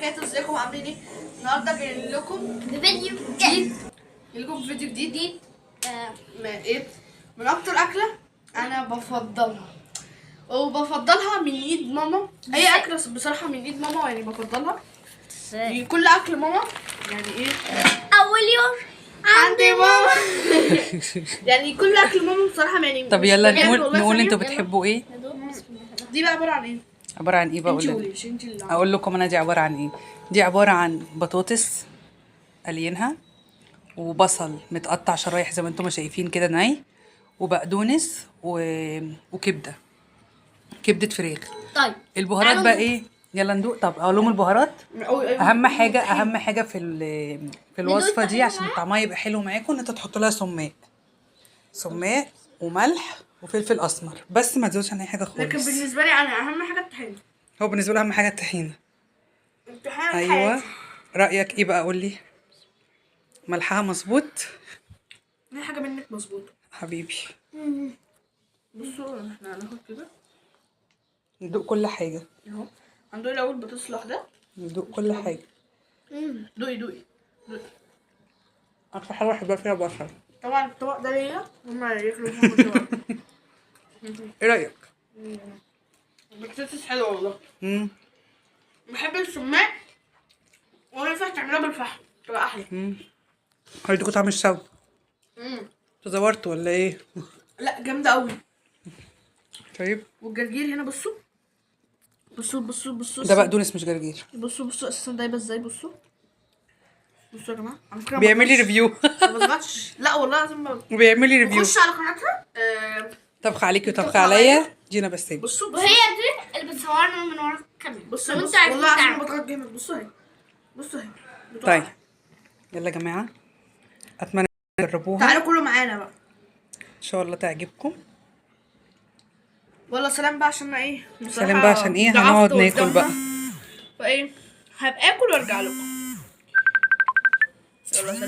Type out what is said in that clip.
وبركاته. ازيكم عاملين ايه؟ النهارده جاي لكم بفيديو جديد. فيديو جديد من اكتر اكله انا بفضلها من ايد ماما. اي اكله بصراحه من ايد ماما يعني بفضلها. يعني كل اكل ماما يعني ايه اول يوم عندي ماما. يعني كل اكل ماما بصراحه يعني. طب يلا نقول انتوا بتحبوا ايه؟ دي بقى عباره عن ايه؟ عباره عن ايه بقى؟ اقول لكم انا دي عباره عن ايه. دي عباره عن بطاطس قليينها، وبصل متقطع شرايح زي ما انتم شايفين كده ناي، وبقدونس وكبده فراخ. طيب البهارات بقى ايه؟ يلا ندوق. طب اقول لهم البهارات. اهم حاجه في الوصفه دي عشان طعمها يبقى حلو معاكم ان انتوا تحطوا لها سماق وملح وفلفل اسمر، بس ما تزودش عن اي حاجه خالص. لكن بالنسبه لي انا اهم حاجه الطحينه. هو بالنسبه له اهم حاجه الطحينه. ايوه حياتي. رايك ايه بقى؟ قول لي. ملحها مظبوط؟ دي حاجه منك مظبوطه حبيبي. بصوا احنا هناخد كده ندوق كل حاجه اهو. هندوق الاول بطاطس لوحدها. ندوق كل حاجه. دوقي اكتر حاجه بحبها فيها بصل. طبعا الطبق ده ليا هما ياكلوا منه الطبق. ايه رايك؟ البطاطس حلوه والله. بحب السماق ولا ينفع تعملها بالفحم تبقى احلى. هيدوكوا طعم الشوي. تزورتوا ولا ايه؟ لا جامده قوي. طيب والجرجير هنا بصوا ده بقدونس مش جرجير. بصوا اساسا دايبه ازاي. بصوا يا جماعه على فكره بيعمل لي ريفيو. ما بضغطش. لا والله لازم بيعمل لي ريفيو. خش على قناتها. طبخ عليكي وطبخ عليا جينا بسام. بصوا وهي دي اللي بتصورنا من ورا الكاميرا. بصوا لو انتوا عايزين والله عشان تعرفوا. بضغط جامد. بصوا اهي طيب يلا يا جماعه، اتمنى تجربوها تعالوا كلوا معانا بقى ان شاء الله تعجبكم. والله سلام بقى عشان ايه سلام بقى عشان ايه هنقعد ناكل بقى. فايه هبقى اكل وارجع لكم. يلا سلام.